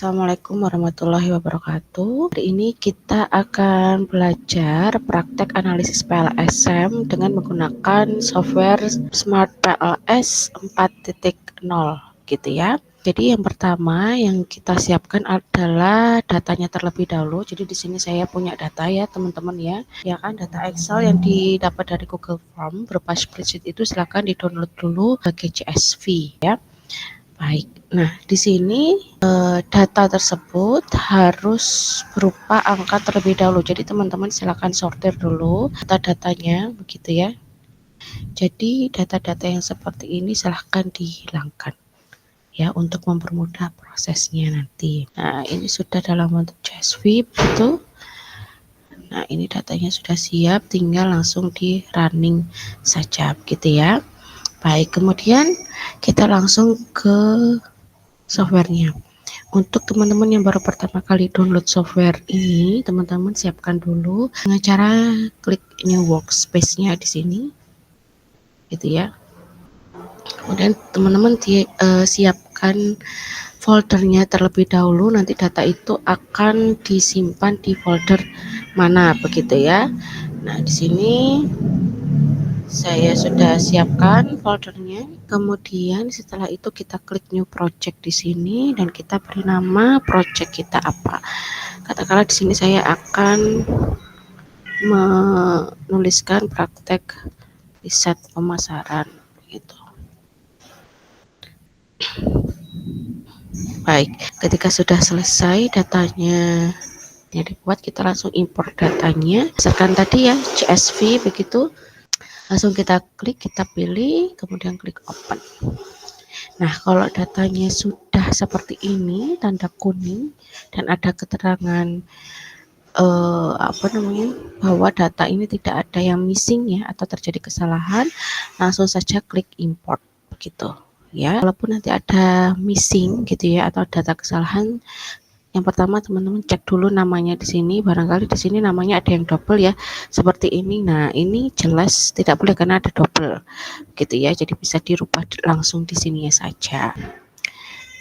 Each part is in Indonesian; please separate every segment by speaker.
Speaker 1: Assalamualaikum warahmatullahi wabarakatuh. Hari ini kita akan belajar praktek analisis PLSM dengan menggunakan software Smart PLS 4.0 gitu ya. Jadi yang pertama yang kita siapkan adalah datanya terlebih dahulu. Jadi di sini saya punya data ya teman-teman ya. Ya kan, data Excel yang didapat dari Google Form berupa spreadsheet itu silakan di-download dulu sebagai CSV ya. Baik. Nah, di sini data tersebut harus berupa angka terlebih dahulu. Jadi teman-teman silakan sortir dulu data-datanya begitu ya. Jadi data-data yang seperti ini silahkan dihilangkan ya untuk mempermudah prosesnya nanti. Nah, ini sudah dalam bentuk CSV begitu. Nah, ini datanya sudah siap, tinggal langsung di running saja gitu ya. Baik, kemudian kita langsung ke softwarenya. Untuk teman-teman yang baru pertama kali download software ini, teman-teman siapkan dulu dengan cara klik new workspace-nya di sini, gitu ya. Kemudian teman-teman siapkan foldernya terlebih dahulu. Nanti data itu akan disimpan di folder mana, begitu ya. Nah, di sini saya sudah siapkan foldernya. Kemudian setelah itu kita klik new project di sini dan kita beri nama project kita apa. Katakanlah di sini saya akan menuliskan praktek riset pemasaran gitu. Baik, ketika sudah selesai datanya yang dibuat, kita langsung import datanya. Misalkan tadi ya CSV begitu. Langsung kita klik, kita pilih, kemudian klik open. Nah, kalau datanya sudah seperti ini, tanda kuning dan ada keterangan bahwa data ini tidak ada yang missing ya atau terjadi kesalahan, langsung saja klik import begitu ya. Walaupun nanti ada missing gitu ya atau data kesalahan, yang pertama teman-teman cek dulu namanya di sini, barangkali di sini namanya ada yang double ya seperti ini. Nah, ini jelas tidak boleh karena ada double gitu ya, jadi bisa dirubah langsung di sini saja.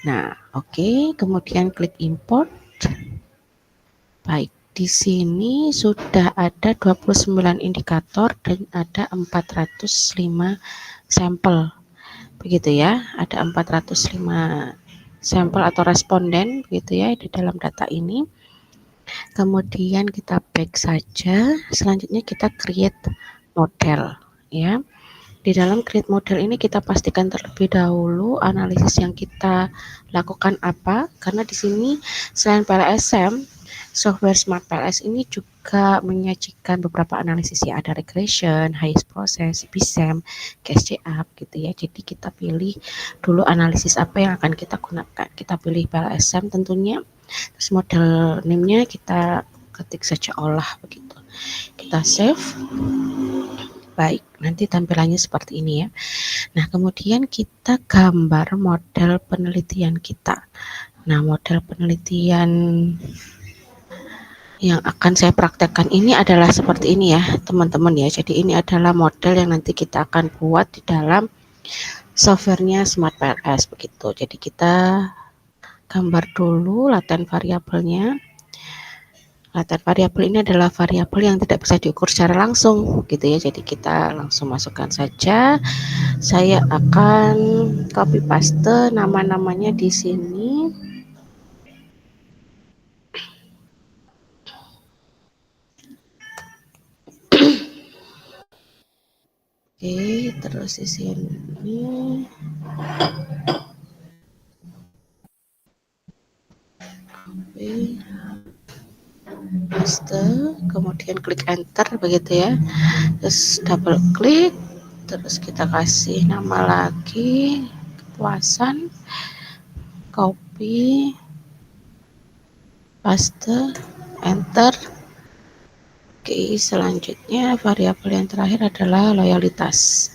Speaker 1: Nah, oke, kemudian klik import. Baik, di sini sudah ada 29 indikator dan ada 405 sampel begitu ya. Ada 405 sampel atau responden begitu ya di dalam data ini. Kemudian kita back saja. Selanjutnya kita create model ya. Di dalam create model ini kita pastikan terlebih dahulu analisis yang kita lakukan apa, karena di sini selain PLSM, software Smart PLS ini juga menyajikan beberapa analisis ya, ada regression, highest process, BSEM, CASE-up gitu ya. Jadi kita pilih dulu analisis apa yang akan kita gunakan. Kita pilih PLSM tentunya. Terus model name-nya kita ketik saja olah begitu. Kita save. Baik, nanti tampilannya seperti ini ya. Nah, kemudian kita gambar model penelitian kita. Nah, model penelitian yang akan saya praktekkan ini adalah seperti ini ya, teman-teman ya. Jadi ini adalah model yang nanti kita akan buat di dalam softwarenya Smart PLS begitu. Jadi kita gambar dulu latent variabelnya. Latent variabel ini adalah variabel yang tidak bisa diukur secara langsung gitu ya. Jadi kita langsung masukkan saja. Saya akan copy paste nama-namanya di sini. Oke, terus di sini copy paste, kemudian klik enter begitu ya. Terus double klik, terus kita kasih nama lagi kepuasan, copy paste, enter. Oke, selanjutnya variabel yang terakhir adalah loyalitas.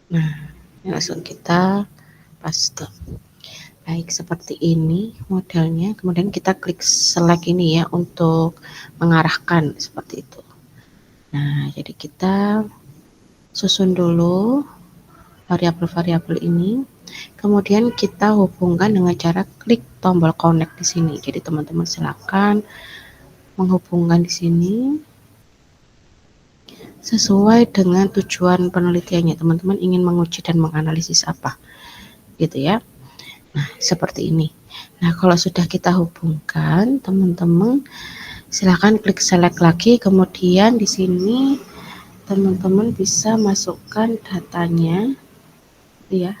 Speaker 1: Nah, langsung kita paste. Baik, seperti ini modelnya. Kemudian kita klik select ini ya untuk mengarahkan seperti itu. Nah, jadi kita susun dulu variabel-variabel ini. Kemudian kita hubungkan dengan cara klik tombol connect di sini. Jadi teman-teman silakan menghubungkan di sini sesuai dengan tujuan penelitiannya. Teman-teman ingin menguji dan menganalisis apa, gitu ya. Nah, seperti ini. Nah, kalau sudah kita hubungkan, teman-teman silakan klik select lagi. Kemudian di sini teman-teman bisa masukkan datanya, ya.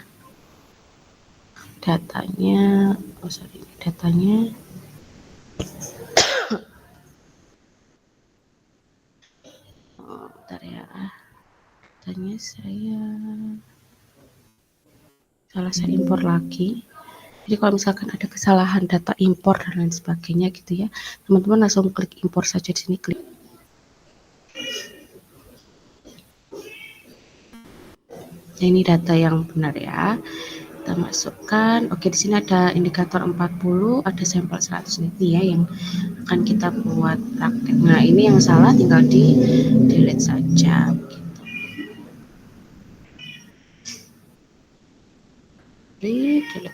Speaker 1: Datanya, oh sorry, datanya. Oh, bentar ya. Datanya saya impor lagi. Jadi kalau misalkan ada kesalahan data impor dan lain sebagainya gitu ya, teman-teman langsung klik impor saja di sini, klik. Nah, ini data yang benar ya. Kita masukkan. Oke, di sini ada indikator 40, ada sampel 100 ini ya yang akan kita buat praktek. Nah, ini yang salah tinggal di delete saja begitu. Delete.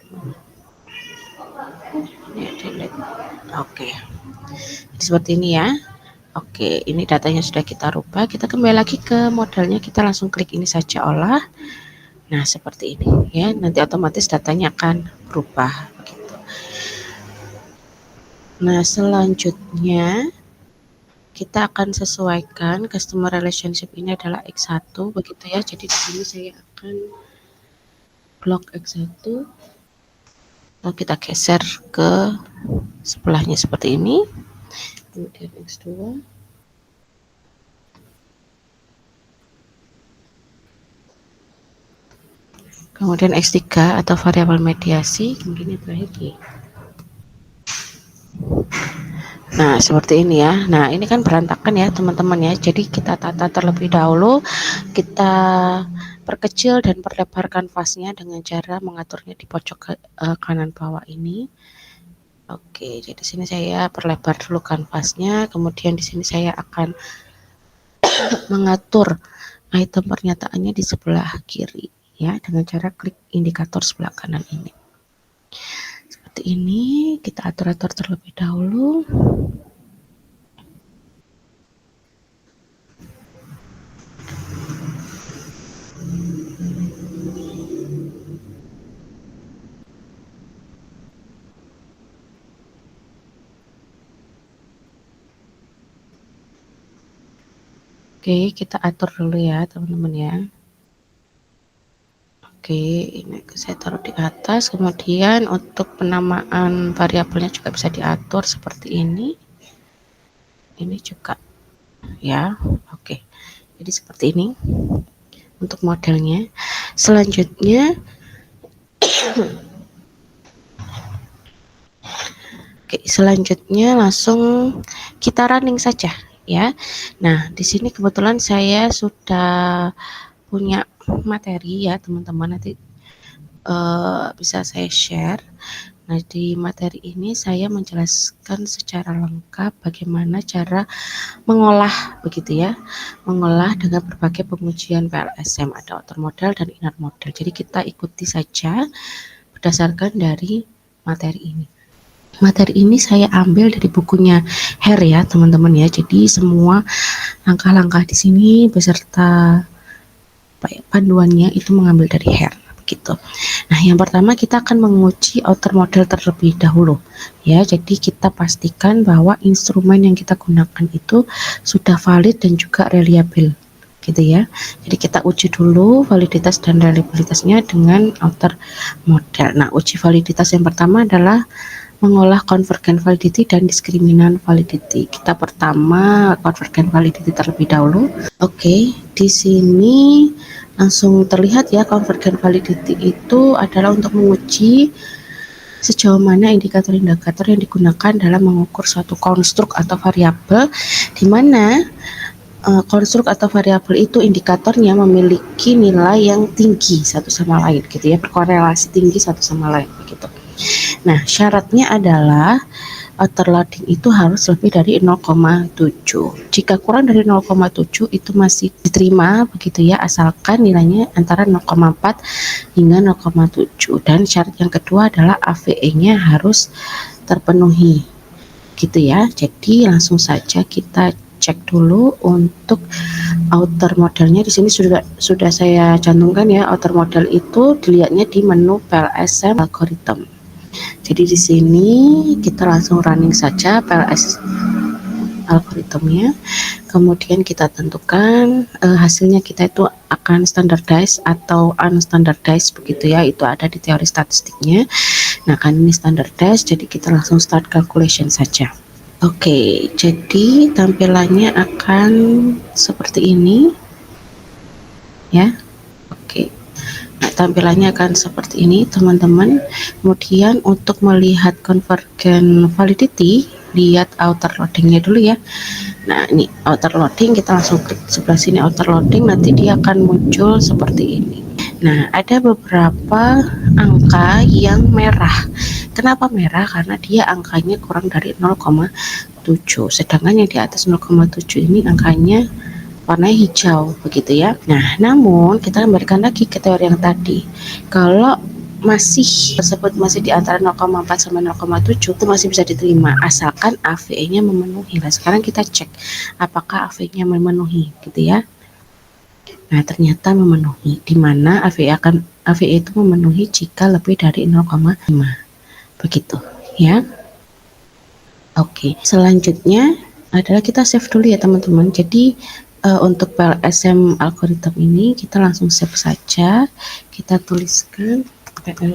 Speaker 1: Ini delete. Oke. Jadi seperti ini ya. Oke, ini datanya sudah kita rubah. Kita kembali lagi ke modelnya. Kita langsung klik ini saja, olah. Nah, seperti ini ya. Nanti otomatis datanya akan berubah begitu. Nah, selanjutnya kita akan sesuaikan customer relationship ini adalah X1 begitu ya. Jadi di sini saya akan blok X1. Lalu kita geser ke sebelahnya seperti ini. Kemudian X2. Kemudian X3 atau variabel mediasi, kemudian yang terakhir Y. Nah, seperti ini ya. Nah, ini kan berantakan ya, teman-teman ya. Jadi kita tata terlebih dahulu, kita perkecil dan perlebar kanvasnya dengan cara mengaturnya di pojok kanan bawah ini. Oke, jadi sini saya perlebar dulu kanvasnya, kemudian di sini saya akan mengatur item pernyataannya di sebelah kiri ya dengan cara klik indikator sebelah kanan ini. Seperti ini, kita atur-atur terlebih dahulu. Oke, kita atur dulu ya teman-teman ya. Oke, ini saya taruh di atas. Kemudian untuk penamaan variabelnya juga bisa diatur seperti ini. Ini juga ya. Oke, jadi seperti ini untuk modelnya. Selanjutnya langsung kita running saja ya. Nah, di sini kebetulan saya sudah punya materi ya teman-teman, nanti bisa saya share. Nah, di materi ini saya menjelaskan secara lengkap bagaimana cara mengolah begitu ya, mengolah dengan berbagai pengujian PLSM, ada outer model dan inner model. Jadi kita ikuti saja berdasarkan dari materi ini. Materi ini saya ambil dari bukunya Hair ya teman-teman ya. Jadi semua langkah-langkah di sini beserta panduannya itu mengambil dari Hair begitu. Nah, yang pertama kita akan menguji outer model terlebih dahulu ya. Jadi kita pastikan bahwa instrumen yang kita gunakan itu sudah valid dan juga reliable gitu ya. Jadi kita uji dulu validitas dan reliabilitasnya dengan outer model. Nah, uji validitas yang pertama adalah mengolah convergent validity dan discriminant validity. Kita pertama convergent validity terlebih dahulu. Oke, di sini langsung terlihat ya, convergent validity itu adalah untuk menguji sejauh mana indikator-indikator yang digunakan dalam mengukur suatu konstruk atau variabel, di mana konstruk atau variabel itu indikatornya memiliki nilai yang tinggi satu sama lain gitu ya, berkorelasi tinggi satu sama lain begitu. Nah, syaratnya adalah outer loading itu harus lebih dari 0,7. Jika kurang dari 0,7 itu masih diterima begitu ya, asalkan nilainya antara 0,4 hingga 0,7. Dan syarat yang kedua adalah AVE-nya harus terpenuhi gitu ya. Jadi langsung saja kita cek dulu untuk outer modelnya. Di sini sudah saya cantumkan ya, outer model itu dilihatnya di menu PLSM algorithm. Jadi di sini kita langsung running saja PLS algoritmnya, kemudian kita tentukan hasilnya kita itu akan standardized atau unstandardized begitu ya, itu ada di teori statistiknya. Nah kan ini standardized, jadi kita langsung start calculation saja. Oke, jadi tampilannya akan seperti ini ya. Oke, nah tampilannya akan seperti ini teman-teman. Kemudian untuk melihat convergent validity, lihat outer loadingnya dulu ya. Nah ini outer loading, kita langsung klik sebelah sini outer loading, nanti dia akan muncul seperti ini. Nah ada beberapa angka yang merah. Kenapa merah? Karena dia angkanya kurang dari 0,7, sedangkan yang di atas 0,7 ini angkanya warna hijau begitu ya. Nah namun kita kembalikan lagi ke teori yang tadi, kalau masih tersebut masih di antara 0,4 sampai 0,7 itu masih bisa diterima asalkan AVE-nya memenuhi. Nah sekarang kita cek apakah AVE-nya memenuhi gitu ya. Nah ternyata memenuhi, dimana AVE itu memenuhi jika lebih dari 0,5 begitu ya. Oke, selanjutnya adalah kita save dulu ya teman-teman. Jadi untuk PLSM algorithm ini kita langsung save saja, kita tuliskan PLSM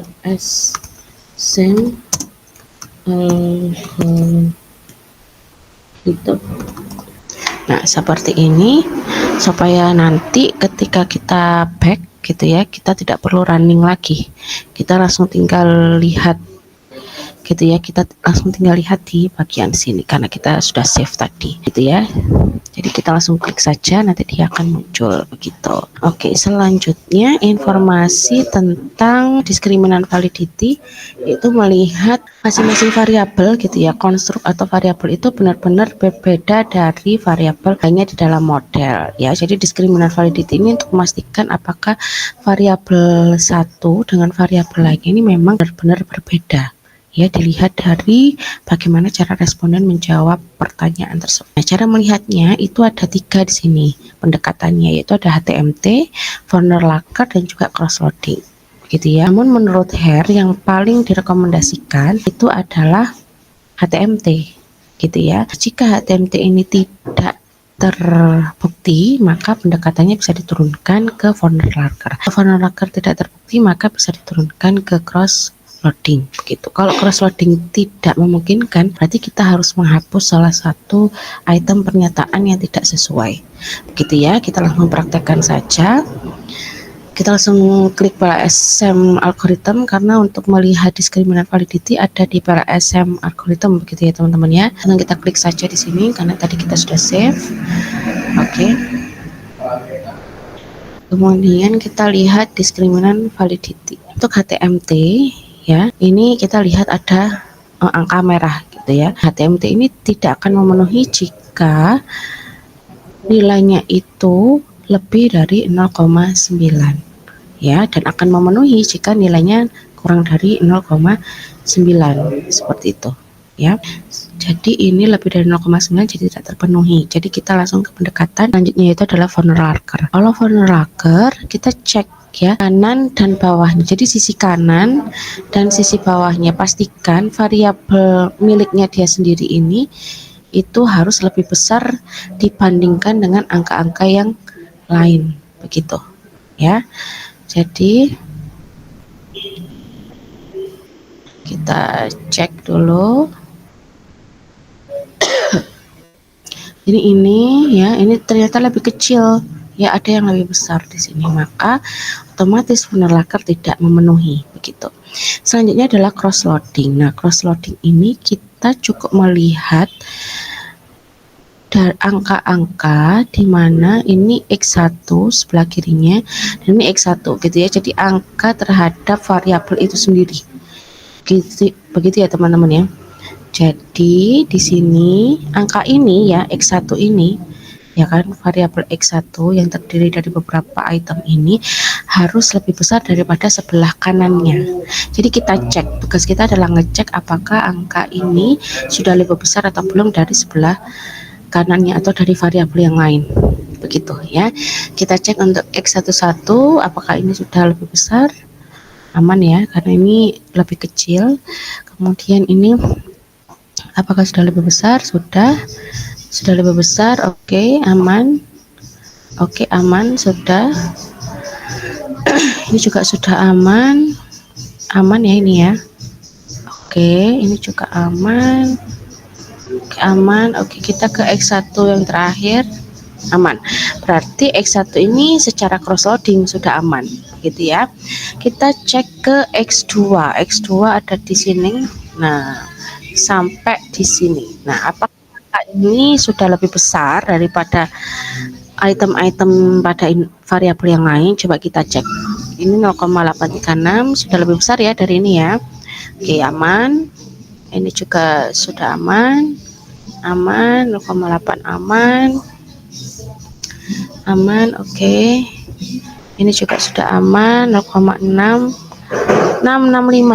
Speaker 1: algorithm. Nah seperti ini, supaya nanti ketika kita back gitu ya, kita tidak perlu running lagi, kita langsung tinggal lihat gitu ya, kita langsung tinggal lihat di bagian sini karena kita sudah save tadi gitu ya. Jadi kita langsung klik saja, nanti dia akan muncul begitu. Oke, selanjutnya informasi tentang diskriminan validity, itu melihat masing-masing variabel gitu ya, konstruk atau variabel itu benar-benar berbeda dari variabel lainnya di dalam model ya. Jadi diskriminan validity ini untuk memastikan apakah variabel satu dengan variabel lainnya ini memang benar-benar berbeda ya, dilihat dari bagaimana cara responden menjawab pertanyaan tersebut. Nah, cara melihatnya itu ada 3 di sini pendekatannya, yaitu ada HTMT, Vornerlaker, dan juga crossloading gitu ya. Namun menurut Hare yang paling direkomendasikan itu adalah HTMT gitu ya. Jika HTMT ini tidak terbukti, maka pendekatannya bisa diturunkan ke Vornerlaker. Kalau Vornerlaker tidak terbukti, maka bisa diturunkan ke crossloading begitu. Kalau crossloading tidak memungkinkan, berarti kita harus menghapus salah satu item pernyataan yang tidak sesuai begitu ya. Kita langsung praktekkan saja. Kita langsung klik PLSM algorithm, karena untuk melihat diskriminan validity ada di PLSM algorithm begitu ya teman-teman ya. Langsung kita klik saja di sini karena tadi kita sudah save. Oke. Kemudian kita lihat diskriminan validity untuk HTMT ya. Ini kita lihat ada angka merah gitu ya. HTMT ini tidak akan memenuhi jika nilainya itu lebih dari 0,9 ya, dan akan memenuhi jika nilainya kurang dari 0,9 seperti itu ya. Jadi ini lebih dari 0,9 jadi tidak terpenuhi. Jadi kita langsung ke pendekatan selanjutnya, yaitu adalah Vornerlaker. Kalau Vornerlaker kita cek ya kanan dan bawahnya. Jadi sisi kanan dan sisi bawahnya, pastikan variabel miliknya dia sendiri ini itu harus lebih besar dibandingkan dengan angka-angka yang lain begitu ya. Jadi kita cek dulu. ini ya, ini ternyata lebih kecil ya, ada yang lebih besar di sini, maka otomatis Vornerlaker tidak memenuhi begitu. Selanjutnya adalah crossloading. Nah, crossloading ini kita cukup melihat dari angka-angka di mana ini X1 sebelah kirinya dan ini X1 gitu ya. Jadi angka terhadap variabel itu sendiri gitu, begitu ya teman-teman ya. Jadi di sini angka ini ya, X1 ini ya kan, variabel X1 yang terdiri dari beberapa item ini harus lebih besar daripada sebelah kanannya. Jadi kita cek, tugas kita adalah ngecek apakah angka ini sudah lebih besar atau belum dari sebelah kanannya atau dari variabel yang lain. Begitu ya. Kita cek untuk X11 apakah ini sudah lebih besar. Aman ya, karena ini lebih kecil. Kemudian ini apakah sudah lebih besar? Sudah lebih besar. Oke, aman. Oke, aman, sudah. Ini juga sudah aman. Aman ya ini ya. Oke, ini juga aman. Oke, aman. Oke, kita ke X1 yang terakhir. Aman. Berarti X1 ini secara cross loading sudah aman, gitu ya. Kita cek ke X2. X2 ada di sini. Nah, sampai di sini. Nah, apakah ini sudah lebih besar daripada item-item pada variabel yang lain? Coba kita cek. Ini 0,836 sudah lebih besar ya dari ini ya. Oke, aman. Ini juga sudah aman. Aman, 0,8 aman. Aman, oke. Ini juga sudah aman, 0,6665.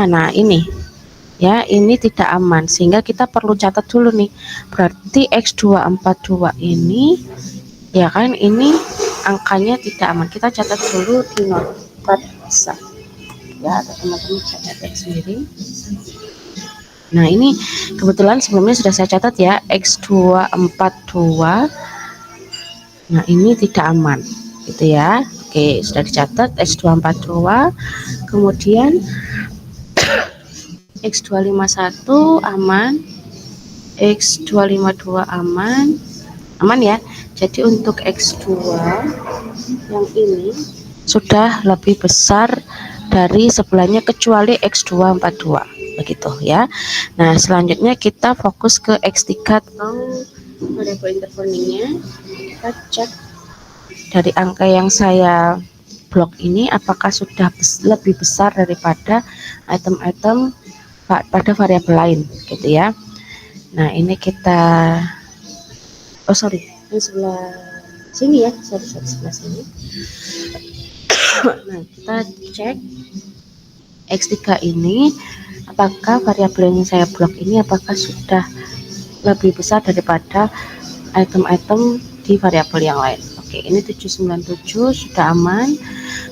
Speaker 1: Nah, ini ya, ini tidak aman sehingga kita perlu catat dulu nih. Berarti X242 ini ya kan, ini angkanya tidak aman. Kita catat dulu di notepad bisa ya, atau teman-teman bisa catat sendiri. Nah, ini kebetulan sebelumnya sudah saya catat ya, X242. Nah, ini tidak aman gitu ya. Oke, sudah dicatat X242. Kemudian X251 aman, X252 aman. Aman ya. Jadi untuk X2 yang ini sudah lebih besar dari sebelahnya kecuali X242, begitu ya. Nah, selanjutnya kita fokus ke X3 atau variabel intervalnya. Kita cek dari angka yang saya blok ini apakah sudah lebih besar daripada item-item pada variabel lain, gitu ya. Nah, ini kita ini sebelah sini ya, sebelah sini. Nah, kita cek X3 ini apakah variabel yang saya blok ini apakah sudah lebih besar daripada item-item di variabel yang lain. Oke, ini 797 sudah aman,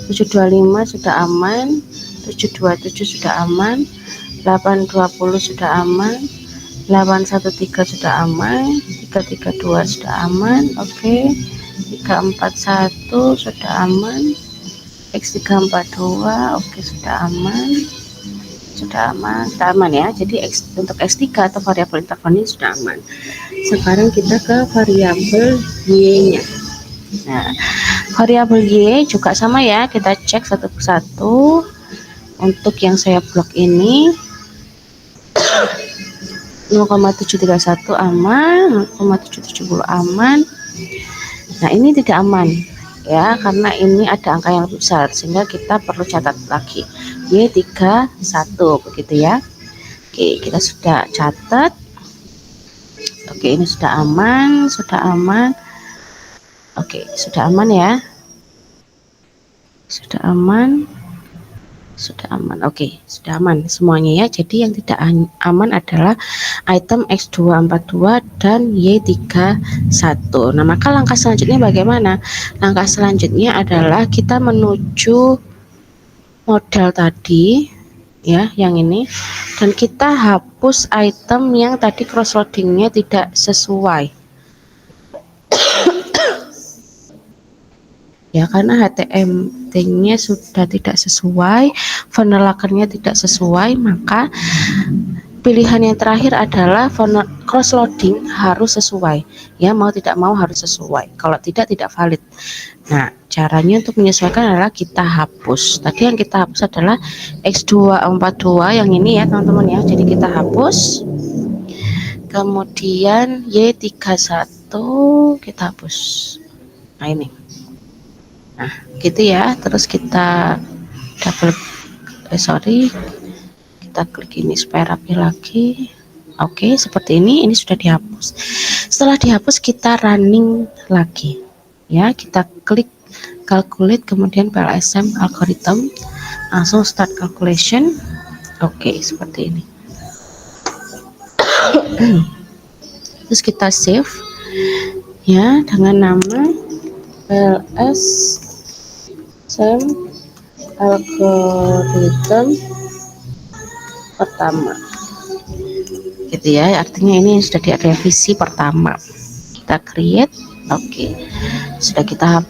Speaker 1: 725 sudah aman, 727 sudah aman, 820 sudah aman, 813 sudah aman, 332 sudah aman. Oke, 341 sudah aman, X342 oke sudah aman, sudah aman ya. Jadi untuk X3 atau variabel interval ini sudah aman. Sekarang kita ke variabel Y nya. Nah, variabel Y juga sama ya, kita cek satu persatu. Untuk yang saya blok ini 0,731 aman, 0,770 aman. Nah, ini tidak aman ya, karena ini ada angka yang lebih besar sehingga kita perlu catat lagi Y31, begitu ya. Oke, kita sudah catat. Oke, ini sudah aman, Oke, sudah aman ya. Sudah aman. Oke, sudah aman semuanya ya. Jadi yang tidak aman adalah item X242 dan Y31. Nah, maka langkah selanjutnya bagaimana? Langkah selanjutnya adalah kita menuju model tadi ya, yang ini, dan kita hapus item yang tadi cross loadingnya tidak sesuai ya, karena HTML-nya sudah tidak sesuai, vanilla-nya tidak sesuai, maka pilihan yang terakhir adalah cross loading harus sesuai ya, mau tidak mau harus sesuai, kalau tidak valid. Nah, caranya untuk menyesuaikan adalah kita hapus. Tadi yang kita hapus adalah X242 yang ini ya teman-teman ya, jadi kita hapus. Kemudian Y31 kita hapus. Nah, ini. Nah, gitu ya. Terus kita kita klik ini supaya rapi lagi. Oke, seperti ini sudah dihapus. Setelah dihapus kita running lagi. Ya, kita klik calculate kemudian PLSM algorithm, langsung start calculation. Oke, seperti ini. Terus kita save ya dengan nama PLSM algorithm pertama. Gitu ya, artinya ini sudah direvisi pertama. Kita create, oke, sudah kita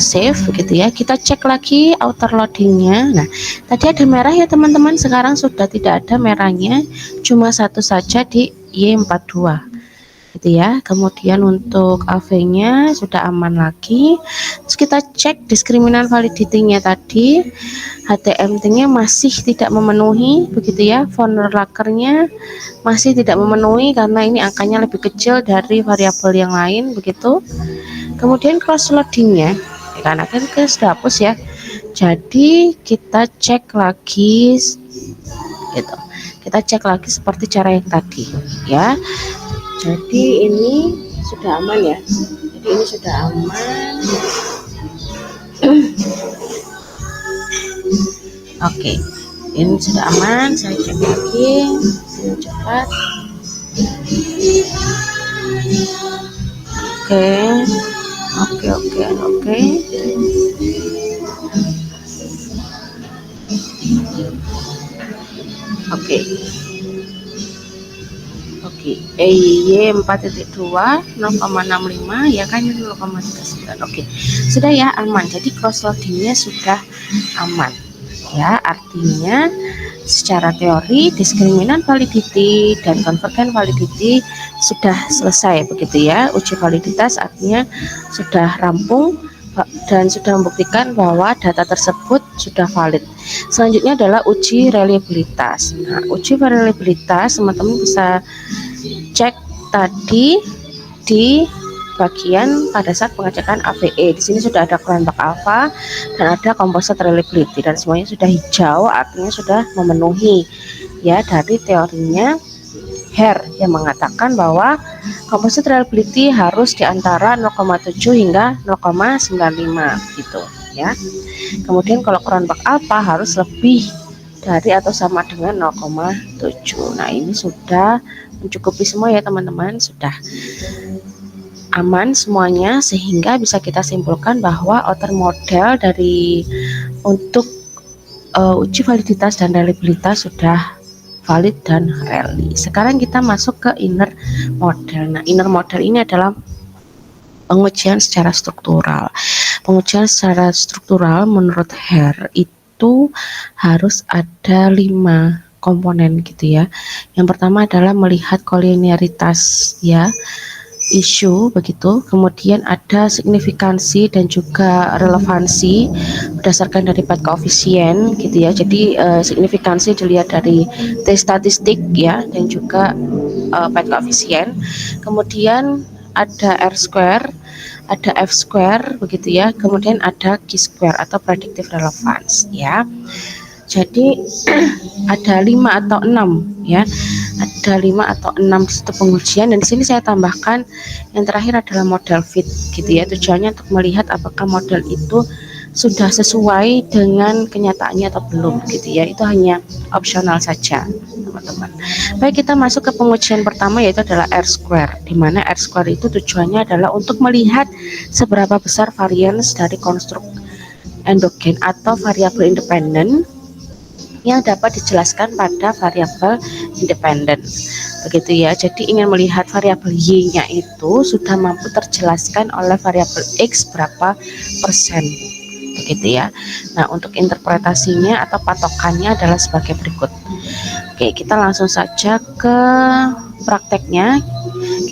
Speaker 1: save begitu ya. Kita cek lagi outer loadingnya. Nah, tadi ada merah ya teman-teman, sekarang sudah tidak ada merahnya, cuma satu saja di Y42 gitu ya. Kemudian untuk AV-nya sudah aman lagi. Terus kita cek diskriminan validity-nya tadi, HTMT-nya masih tidak memenuhi begitu ya. Font locker-nya masih tidak memenuhi karena ini angkanya lebih kecil dari variabel yang lain begitu. Kemudian cross loadingnya karena kan sudah hapus ya, jadi kita cek lagi gitu, kita cek lagi seperti cara yang tadi ya. Jadi ini sudah aman ya, jadi ini sudah aman. Oke, ini sudah aman. Saya cek lagi cepat. Oke. EY 4.2 0,65 ya kan, ini 0,39. Oke, sudah ya, aman. Jadi cross loadingnya sudah aman ya, artinya secara teori diskriminan validity dan convergent validity sudah selesai begitu ya. Uji validitas artinya sudah rampung dan sudah membuktikan bahwa data tersebut sudah valid. Selanjutnya adalah uji reliabilitas. Nah, uji reliabilitas teman-teman bisa cek tadi di bagian pada saat pengecekan AVE. Di sini sudah ada kelompok alpha dan ada composite reliability dan semuanya sudah hijau, artinya sudah memenuhi ya dari teorinya Hare yang mengatakan bahwa composite reliability harus di antara 0,7 hingga 0,95 gitu ya. Kemudian kalau kelompok alpha harus lebih dari atau sama dengan 0,7. Nah, ini sudah mencukupi semua ya teman-teman, sudah aman semuanya, sehingga bisa kita simpulkan bahwa outer model dari untuk uji validitas dan reliabilitas sudah valid dan rally. Sekarang kita masuk ke inner model. Nah, inner model ini adalah pengujian secara struktural. Pengujian secara struktural menurut Hare itu harus ada 5 komponen gitu ya. Yang pertama adalah melihat kolinearitas ya, isu begitu, kemudian ada signifikansi dan juga relevansi berdasarkan dari path koefisien gitu ya. Jadi signifikansi dilihat dari T statistik ya, dan juga path koefisien. Kemudian ada R square, ada F square begitu ya, kemudian ada Q square atau predictive relevance ya. Jadi ada 5 atau 6 ya, ada 5 atau 6 di situ pengujian, dan di sini saya tambahkan yang terakhir adalah model fit gitu ya. Tujuannya untuk melihat apakah model itu sudah sesuai dengan kenyataannya atau belum gitu ya. Itu hanya opsional saja teman-teman. Baik, kita masuk ke pengujian pertama, yaitu adalah R square, di mana R square itu tujuannya adalah untuk melihat seberapa besar variance dari konstruk endogen atau variabel independen yang dapat dijelaskan pada variabel independen begitu ya. Jadi ingin melihat variabel Y-nya itu sudah mampu terjelaskan oleh variabel X berapa persen begitu ya. Nah, untuk interpretasinya atau patokannya adalah sebagai berikut. Oke, kita langsung saja ke prakteknya.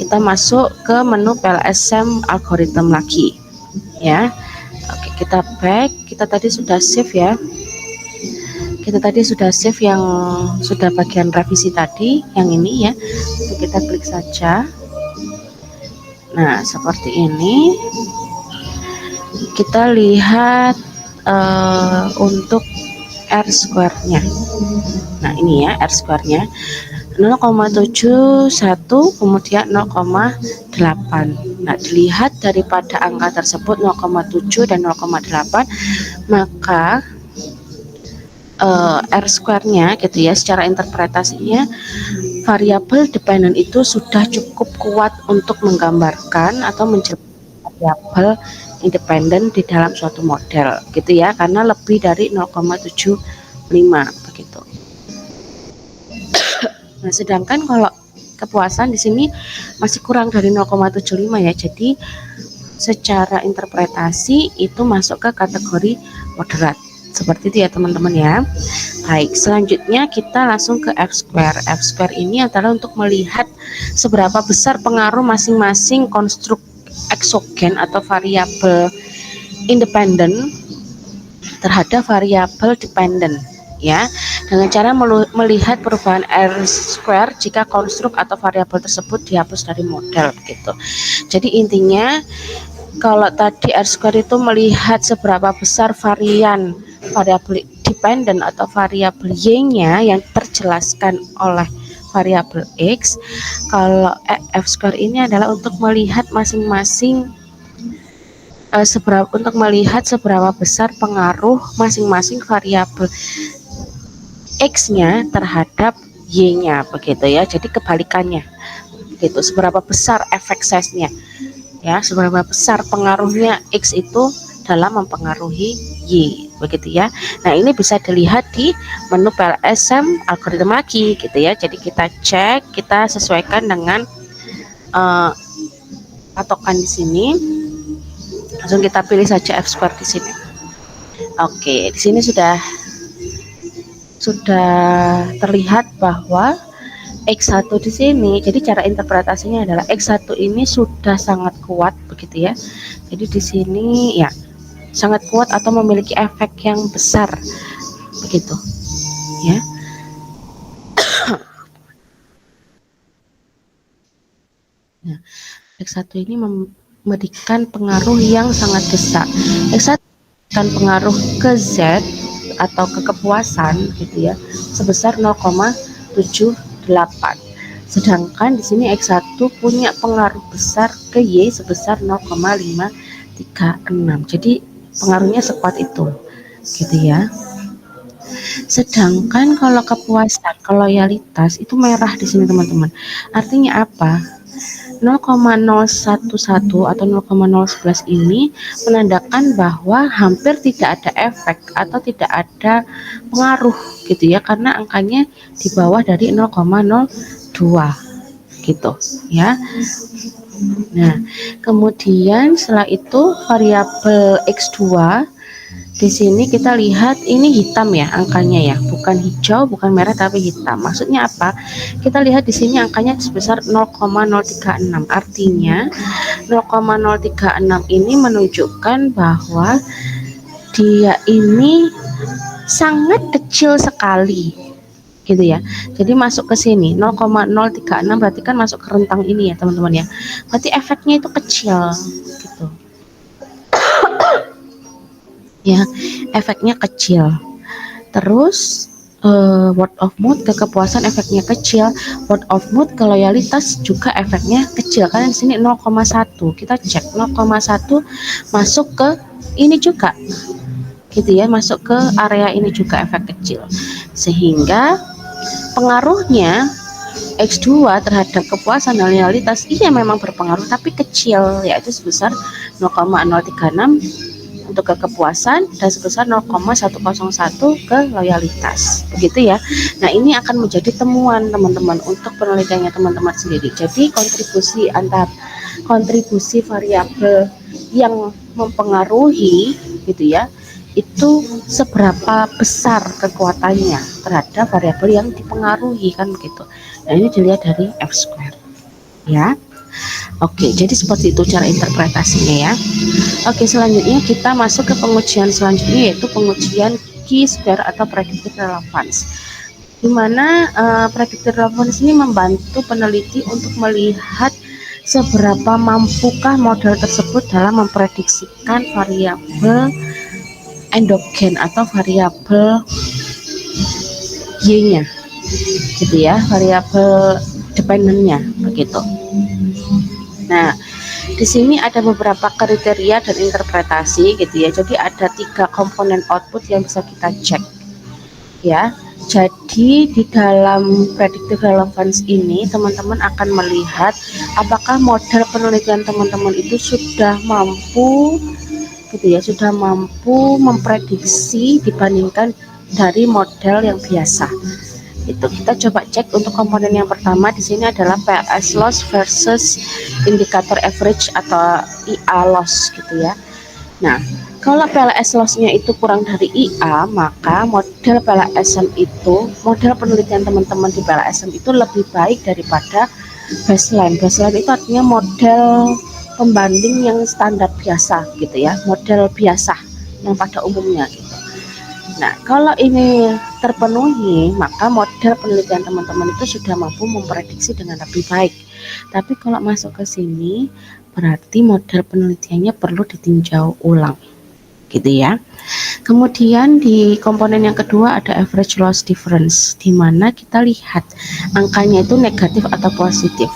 Speaker 1: Kita masuk ke menu PLSM algorithm lagi ya. Oke, kita back, kita tadi sudah save ya. Kita tadi sudah save yang sudah bagian revisi tadi, yang ini ya. Kita klik saja. Nah, seperti ini. Kita lihat untuk R square-nya. Nah, ini ya R square-nya. 0,71 kemudian 0,8. Nah, dilihat daripada angka tersebut 0,7 dan 0,8, maka R square-nya gitu ya, secara interpretasinya variabel dependent itu sudah cukup kuat untuk menggambarkan atau menjelaskan variabel independen di dalam suatu model gitu ya, karena lebih dari 0,75 begitu. Nah, sedangkan kalau kepuasan di sini masih kurang dari 0,75 ya. Jadi secara interpretasi itu masuk ke kategori moderat. Seperti itu ya teman-teman ya. Baik, selanjutnya kita langsung ke F square. F square ini adalah untuk melihat seberapa besar pengaruh masing-masing konstruk eksogen atau variabel independen terhadap variabel dependent ya, dengan cara melihat perubahan R square jika konstruk atau variabel tersebut dihapus dari model gitu. Jadi intinya kalau tadi R square itu melihat seberapa besar variabel dependent atau variabel Y-nya yang terjelaskan oleh variabel X, kalau F square ini adalah untuk melihat masing-masing seberapa besar pengaruh masing-masing variabel X-nya terhadap Y-nya begitu ya. Jadi kebalikannya begitu, seberapa besar efek size-nya ya, seberapa besar pengaruhnya X itu dalam mempengaruhi Y begitu ya. Nah, ini bisa dilihat di menu PLSM algoritma lagi gitu ya. Jadi kita cek, kita sesuaikan dengan patokan di sini. Langsung kita pilih saja F square di sini. Oke, di sini sudah terlihat bahwa X1 di sini, jadi cara interpretasinya adalah X1 ini sudah sangat kuat begitu ya. Jadi di sini ya sangat kuat atau memiliki efek yang besar begitu ya. Nah, X1 ini memberikan pengaruh yang sangat besar. X1 memberikan pengaruh ke Z atau ke kepuasan gitu ya sebesar 0,78. Sedangkan di sini X1 punya pengaruh besar ke Y sebesar 0,536. Jadi pengaruhnya sekuat itu gitu ya. Sedangkan kalau kepuasan, loyalitas itu merah di sini teman-teman. Artinya apa? 0,011 atau 0,011 ini menandakan bahwa hampir tidak ada efek atau tidak ada pengaruh gitu ya, karena angkanya di bawah dari 0,02 gitu ya. Nah, kemudian setelah itu variabel X2 di sini kita lihat ini hitam ya angkanya ya, bukan hijau, bukan merah tapi hitam. Maksudnya apa? Kita lihat di sini angkanya sebesar 0,036. Artinya 0,036 ini menunjukkan bahwa dia ini sangat kecil sekali gitu ya. Jadi masuk ke sini 0,036 berarti kan masuk ke rentang ini ya teman-teman ya. Berarti efeknya itu kecil gitu. Ya, efeknya kecil. Terus word of mouth ke kepuasan efeknya kecil, word of mouth ke loyalitas juga efeknya kecil. Karena di sini 0,1. Kita cek 0,1 masuk ke ini juga. Gitu ya, masuk ke area ini juga efek kecil. Sehingga pengaruhnya X2 terhadap kepuasan dan loyalitas iya memang berpengaruh tapi kecil, yaitu sebesar 0,036 untuk ke kepuasan dan sebesar 0,101 ke loyalitas begitu ya. Nah, ini akan menjadi temuan teman-teman untuk penelitiannya teman-teman sendiri. Jadi kontribusi variabel yang mempengaruhi gitu ya, itu seberapa besar kekuatannya terhadap variabel yang dipengaruhi kan begitu. Nah, ini dilihat dari F square ya. Oke, jadi seperti itu cara interpretasinya ya. Oke, selanjutnya kita masuk ke pengujian selanjutnya, yaitu pengujian Q-square atau predictive relevance. Di mana predictive relevance ini membantu peneliti untuk melihat seberapa mampukah model tersebut dalam memprediksikan variabel endogen atau variabel Y-nya gitu ya, variabel dependennya begitu. Nah, di sini ada beberapa kriteria dan interpretasi gitu ya. Jadi ada 3 komponen output yang bisa kita cek ya. Jadi di dalam predictive relevance ini teman-teman akan melihat apakah model penelitian teman-teman itu sudah mampu gitu ya, sudah mampu memprediksi dibandingkan dari model yang biasa. Itu kita coba cek untuk komponen yang pertama di sini adalah PLS loss versus indikator average atau IA loss gitu ya. Nah, kalau PLS loss-nya itu kurang dari IA, maka model PLSM itu, model penelitian teman-teman di PLSM itu lebih baik daripada baseline. Baseline itu artinya model pembanding yang standar biasa gitu ya, model biasa yang pada umumnya gitu. Nah, kalau ini terpenuhi, maka model penelitian teman-teman itu sudah mampu memprediksi dengan lebih baik. Tapi kalau masuk ke sini, berarti model penelitiannya perlu ditinjau ulang, gitu ya. Kemudian di komponen yang kedua ada average loss difference, di mana kita lihat angkanya itu negatif atau positif.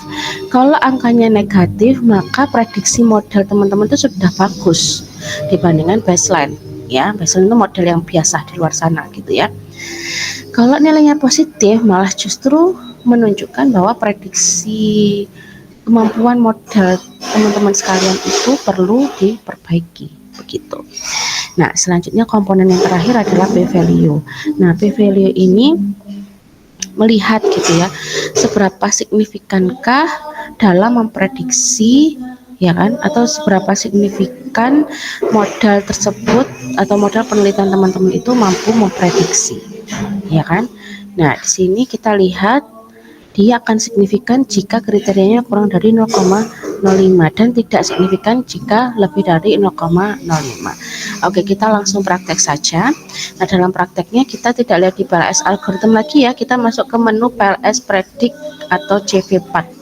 Speaker 1: Kalau angkanya negatif, maka prediksi model teman-teman itu sudah bagus dibandingkan baseline. Ya, baseline itu model yang biasa di luar sana gitu ya. Kalau nilainya positif, malah justru menunjukkan bahwa prediksi kemampuan model teman-teman sekalian itu perlu diperbaiki begitu. Nah, selanjutnya komponen yang terakhir adalah p-value. Nah, p-value ini melihat gitu ya, seberapa signifikankah dalam memprediksi ya kan, atau seberapa signifikan modal tersebut atau modal penelitian teman-teman itu mampu memprediksi ya kan. Nah, di sini kita lihat dia akan signifikan jika kriterianya kurang dari 0,05 dan tidak signifikan jika lebih dari 0,05. Oke, kita langsung praktek saja. Nah, dalam prakteknya kita tidak lihat di PLS algorithm lagi ya, kita masuk ke menu PLS predict atau CV4.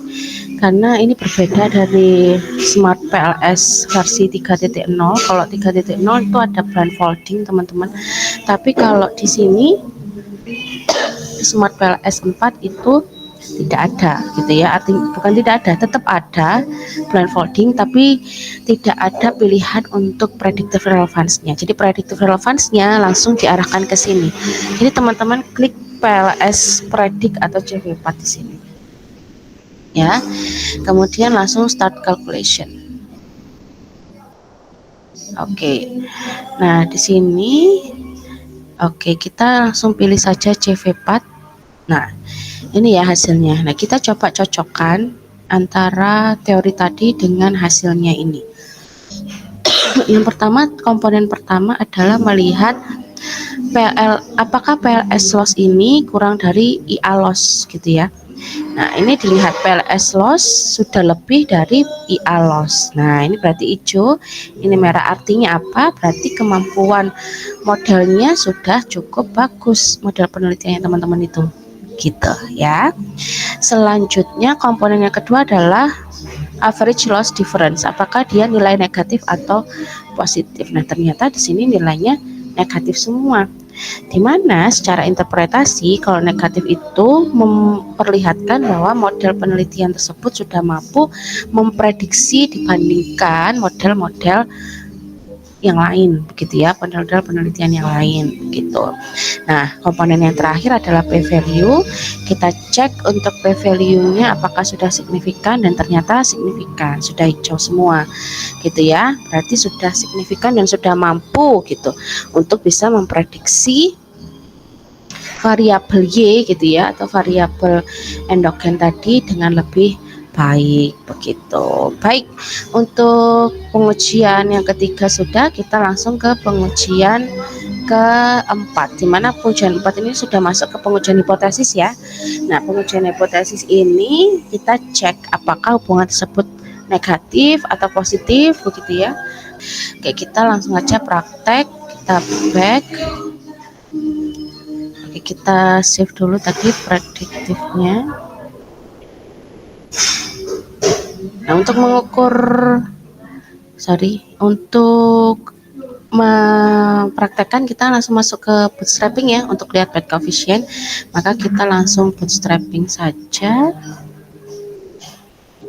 Speaker 1: Karena ini berbeda dari Smart PLS versi 3.0. Kalau 3.0 itu ada blindfolding, teman-teman. Tapi kalau di sini Smart PLS 4 itu tidak ada gitu ya, artinya bukan tidak ada, tetap ada blindfolding tapi tidak ada pilihan untuk predictive relevance-nya. Jadi predictive relevance-nya langsung diarahkan ke sini. Jadi teman-teman klik PLS predict atau CV4 di sini ya, kemudian langsung start calculation. Oke, nah di sini kita langsung pilih saja CV4. Nah, ini ya hasilnya. Nah, kita coba cocokkan antara teori tadi dengan hasilnya ini. Yang pertama, komponen pertama adalah melihat apakah PLS loss ini kurang dari IA loss gitu ya. Nah, ini dilihat PLS loss sudah lebih dari IA loss. Nah, ini berarti hijau, ini merah, artinya apa? Berarti kemampuan modelnya sudah cukup bagus, model penelitiannya teman-teman itu gitu ya. Selanjutnya komponen yang kedua adalah average loss difference, apakah dia nilai negatif atau positif. Nah, ternyata di sini nilainya negatif semua, dimana secara interpretasi kalau negatif itu memperlihatkan bahwa model penelitian tersebut sudah mampu memprediksi dibandingkan model-model yang lain begitu ya, model penelitian yang lain gitu. Nah, komponen yang terakhir adalah p-value. Kita cek untuk p-value-nya apakah sudah signifikan, dan ternyata signifikan, sudah hijau semua gitu ya. Berarti sudah signifikan dan sudah mampu gitu untuk bisa memprediksi variabel Y gitu ya, atau variabel endogen tadi dengan lebih baik begitu. Baik, untuk pengujian yang ketiga sudah, kita langsung ke pengujian keempat, dimana pengujian 4 ini sudah masuk ke pengujian hipotesis ya. Nah, pengujian hipotesis ini kita cek apakah hubungan tersebut negatif atau positif begitu ya. Oke, kita langsung aja praktek, kita back. Oke, kita save dulu tadi prediktifnya. Nah, untuk mengukur untuk mempraktekkan, kita langsung masuk ke bootstrapping ya untuk lihat bad coefficient. Maka kita langsung bootstrapping saja.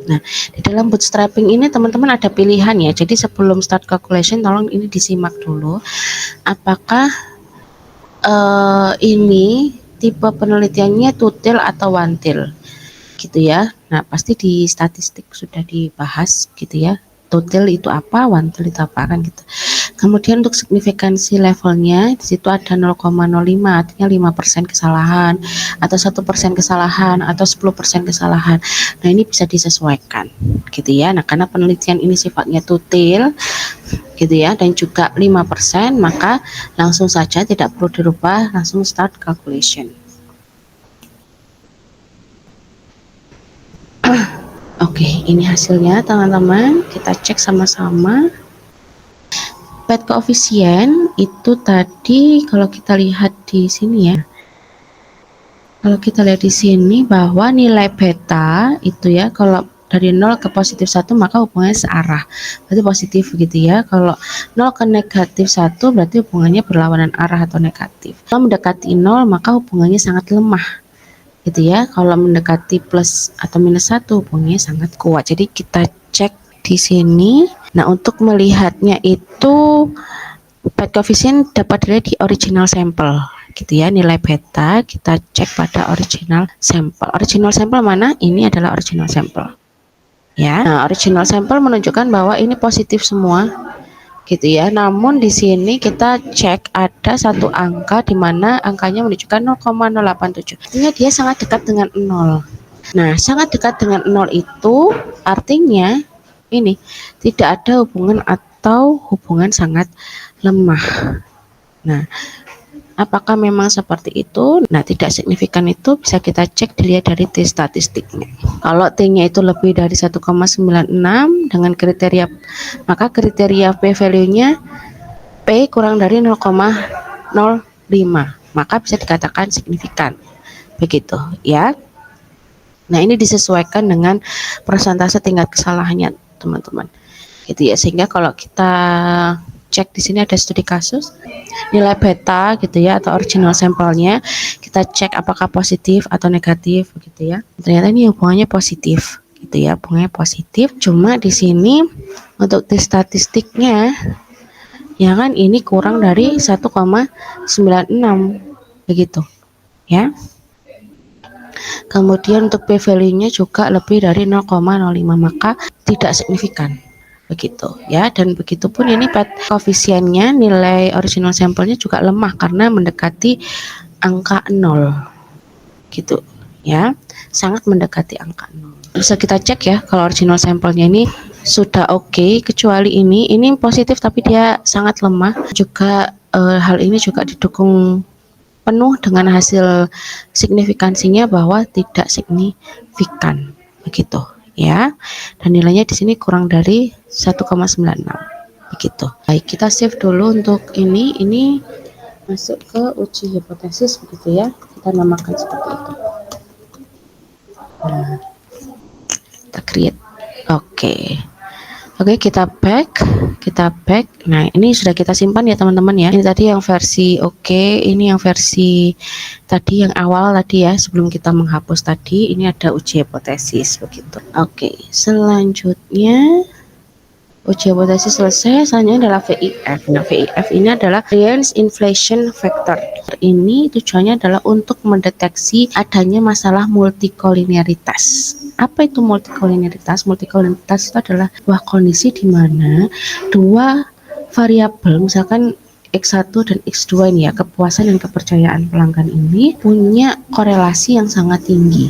Speaker 1: Nah, di dalam bootstrapping ini teman-teman ada pilihan ya. Jadi sebelum start calculation tolong ini disimak dulu. Apakah ini tipe penelitiannya two-tail atau one-tail gitu ya. Nah, pasti di statistik sudah dibahas gitu ya. Two-tail itu apa, one-tail itu apa kan gitu. Kemudian untuk signifikansi levelnya di situ ada 0,05, artinya 5% kesalahan atau 1% kesalahan atau 10% kesalahan. Nah, ini bisa disesuaikan gitu ya. Nah, karena penelitian ini sifatnya two-tail gitu ya dan juga 5%, maka langsung saja tidak perlu dirubah, langsung start calculation. Oke, ini hasilnya teman-teman, kita cek sama-sama. Bad coefficient itu tadi kalau kita lihat di sini ya. Kalau kita lihat di sini bahwa nilai beta itu ya, kalau dari 0 ke positif 1 maka hubungannya searah, berarti positif gitu ya. Kalau 0 ke negatif 1 berarti hubungannya berlawanan arah atau negatif. Kalau mendekati 0 maka hubungannya sangat lemah gitu ya. Kalau mendekati plus atau minus 1 hubungannya sangat kuat. Jadi kita cek di sini. Nah, untuk melihatnya itu bad coefficient dapat dilihat di original sampel gitu ya. Nilai beta kita cek pada original sampel. Original sampel mana? Ini adalah original sampel ya. Nah, original sampel menunjukkan bahwa ini positif semua gitu ya. Namun di sini kita cek ada satu angka di mana angkanya menunjukkan 0,087. Artinya dia sangat dekat dengan 0. Nah, sangat dekat dengan 0 itu artinya ini tidak ada hubungan atau hubungan sangat lemah. Nah, apakah memang seperti itu? Nah, tidak signifikan itu bisa kita cek dilihat dari T statistiknya. Kalau T-nya itu lebih dari 1,96 dengan kriteria, maka kriteria P value-nya P kurang dari 0,05, maka bisa dikatakan signifikan. Begitu ya. Nah, ini disesuaikan dengan persentase tingkat kesalahannya, teman-teman. Gitu ya. Sehingga kalau kita cek di sini ada studi kasus, nilai beta gitu ya atau original sampelnya, kita cek apakah positif atau negatif begitu ya. Ternyata ini hubungannya positif gitu ya, hubungannya positif. Cuma di sini untuk tes statistiknya ya kan ini kurang dari 1,96 begitu ya. Kemudian untuk P value-nya juga lebih dari 0,05, maka tidak signifikan begitu ya. Dan begitupun ini bad coefficient-nya, nilai original sampelnya juga lemah karena mendekati angka 0 gitu ya, sangat mendekati angka 0. Bisa kita cek ya kalau original sampelnya ini sudah oke, kecuali ini positif tapi dia sangat lemah. Juga hal ini juga didukung penuh dengan hasil signifikansinya bahwa tidak signifikan begitu ya. Dan nilainya di sini kurang dari 1,96 begitu. Baik, kita save dulu untuk ini masuk ke uji hipotesis begitu ya. Kita namakan seperti itu. Nah, kita create. Oke, kita back. Nah, ini sudah kita simpan ya teman-teman ya. Ini tadi yang versi ini yang versi tadi yang awal tadi ya, sebelum kita menghapus tadi. Ini ada uji hipotesis begitu. Oke, selanjutnya uji hipotesis selesai. Selanjutnya adalah VIF. Nah, VIF ini adalah Variance Inflation Factor. Ini tujuannya adalah untuk mendeteksi adanya masalah multikolinearitas. Apa itu multikolinearitas? Multikolinearitas itu adalah sebuah kondisi di mana dua variabel, misalkan X1 dan X2 ini ya, kepuasan dan kepercayaan pelanggan ini punya korelasi yang sangat tinggi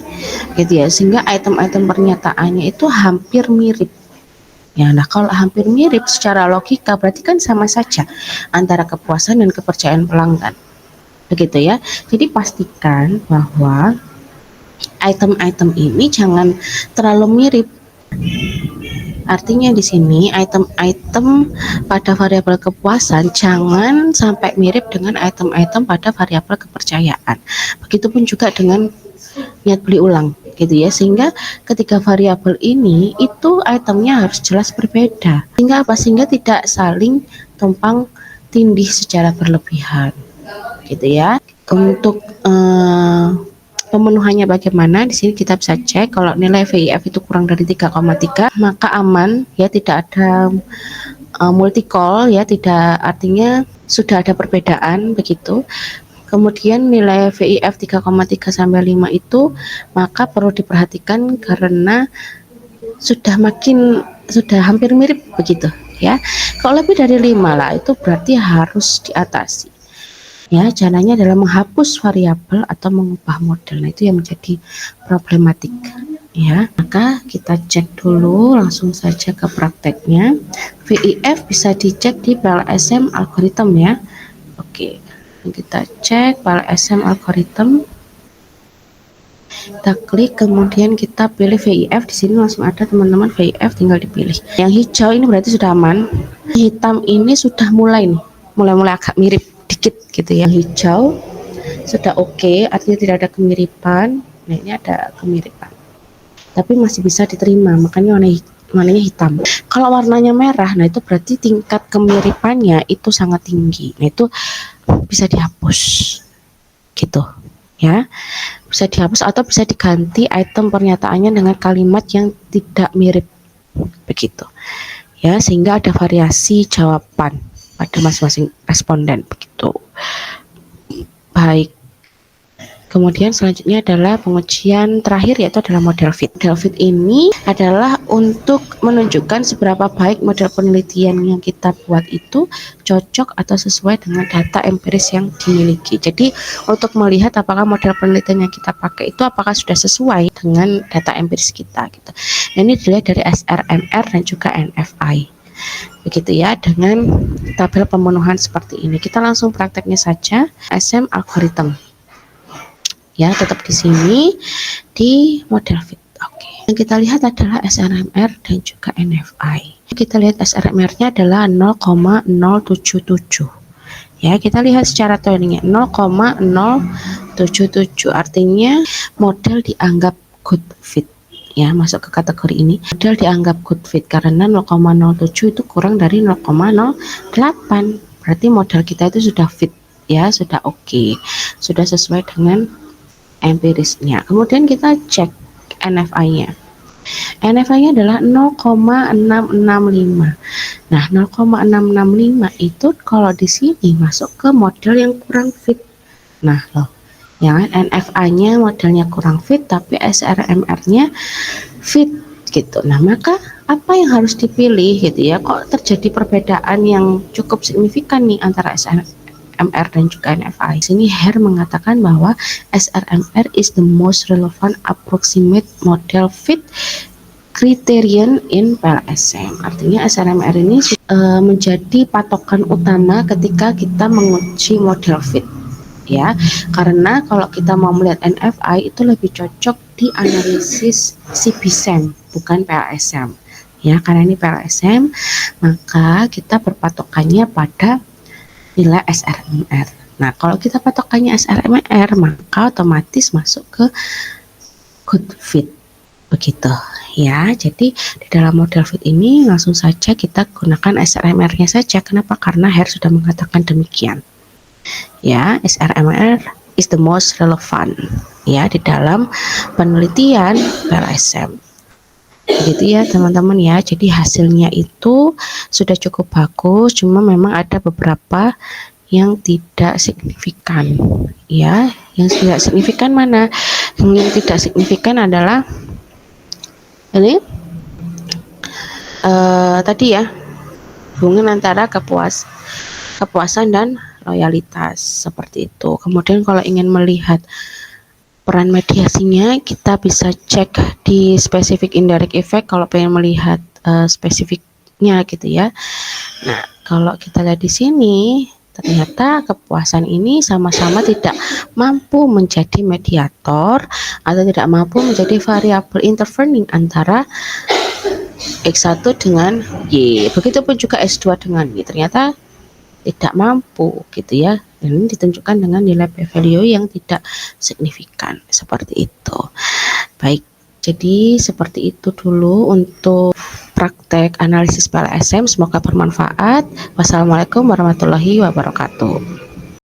Speaker 1: gitu ya, sehingga item-item pernyataannya itu hampir mirip. Ya, nah kalau hampir mirip secara logika berarti kan sama saja antara kepuasan dan kepercayaan pelanggan. Begitu ya. Jadi pastikan bahwa item-item ini jangan terlalu mirip. Artinya di sini item-item pada variabel kepuasan jangan sampai mirip dengan item-item pada variabel kepercayaan. Begitupun juga dengan niat beli ulang gitu ya, sehingga ketiga variabel ini itu itemnya harus jelas berbeda. Sehingga apa? Sehingga tidak saling tumpang tindih secara berlebihan gitu ya. Untuk pemenuhannya bagaimana? Di sini kita bisa cek kalau nilai VIF itu kurang dari 3,3 maka aman ya, tidak ada multi-call ya, tidak, artinya sudah ada perbedaan begitu. Kemudian nilai VIF 3,3 sampai 5 itu maka perlu diperhatikan karena sudah hampir mirip begitu ya. Kalau lebih dari 5 lah itu berarti harus diatasi. Ya, caranya adalah menghapus variabel atau mengubah model. Nah, itu yang menjadi problematik. Ya, maka kita cek dulu langsung saja ke prakteknya. VIF bisa dicek di PLSM algorithm ya. Oke, kita cek PLSM algorithm. Kita klik, kemudian kita pilih VIF. Di sini langsung ada teman-teman VIF, tinggal dipilih. Yang hijau ini berarti sudah aman. Hitam ini sudah mulai agak mirip dikit gitu ya. Yang hijau sudah oke, artinya tidak ada kemiripan. Nah, ini ada kemiripan tapi masih bisa diterima, makanya warnanya hitam. Kalau warnanya merah, nah itu berarti tingkat kemiripannya itu sangat tinggi. Nah, itu bisa dihapus gitu ya, bisa dihapus atau bisa diganti item pernyataannya dengan kalimat yang tidak mirip begitu ya, sehingga ada variasi jawaban pada masing-masing responden begitu. Baik, kemudian selanjutnya adalah pengujian terakhir, yaitu adalah model fit. Model fit ini adalah untuk menunjukkan seberapa baik model penelitian yang kita buat itu cocok atau sesuai dengan data empiris yang dimiliki. Jadi untuk melihat apakah model penelitian yang kita pakai itu apakah sudah sesuai dengan data empiris kita gitu. Nah, ini dilihat dari SRMR dan juga NFI. Begitu ya, dengan tabel pemenuhan seperti ini. Kita langsung prakteknya saja. SM algorithm. Ya, tetap di sini di model fit. Oke. Yang kita lihat adalah SRMR dan juga NFI. Kita lihat SRMR-nya adalah 0,077. Ya, kita lihat secara tuningnya 0,077, artinya model dianggap good fit. Ya, masuk ke kategori ini. Model dianggap good fit karena 0,07 itu kurang dari 0,08. Berarti model kita itu sudah fit ya, sudah oke. Sudah sesuai dengan empirisnya. Kemudian kita cek NFI-nya. NFI-nya adalah 0,665. Nah, 0,665 itu kalau di sini masuk ke model yang kurang fit. Nah, loh, ya kan, NFI-nya modelnya kurang fit tapi SRMR-nya fit gitu. Nah, maka apa yang harus dipilih gitu ya? Kok terjadi perbedaan yang cukup signifikan nih antara SRMR dan juga NFI. Sini Hare mengatakan bahwa SRMR is the most relevant approximate model fit criterion in PLSM. Artinya SRMR ini menjadi patokan utama ketika kita menguji model fit ya, karena kalau kita mau melihat NFI itu lebih cocok di analisis CBSEM bukan PLSM ya, karena ini PLSM maka kita berpatokannya pada nilai SRMR. Nah, kalau kita patokannya SRMR maka otomatis masuk ke good fit begitu ya. Jadi di dalam model fit ini langsung saja kita gunakan SRMR-nya saja. Kenapa? Karena Hare sudah mengatakan demikian ya, SRMR is the most relevant ya di dalam penelitian PLSM. Begitu ya teman-teman ya. Jadi hasilnya itu sudah cukup bagus, cuma memang ada beberapa yang tidak signifikan ya. Yang tidak signifikan mana? Yang tidak signifikan adalah ini tadi ya, hubungan antara kepuasan dan loyalitas seperti itu. Kemudian kalau ingin melihat peran mediasinya, kita bisa cek di specific indirect effect kalau pengen melihat spesifiknya gitu ya. Nah, kalau kita lihat di sini ternyata kepuasan ini sama-sama tidak mampu menjadi mediator atau tidak mampu menjadi variabel intervening antara X1 dengan Y. Begitupun juga S2 dengan Y. Ternyata tidak mampu gitu ya. Dan ini ditunjukkan dengan nilai p-value yang tidak signifikan seperti itu. Baik, jadi seperti itu dulu untuk praktek analisis PLSM. Semoga bermanfaat. Wassalamualaikum warahmatullahi wabarakatuh.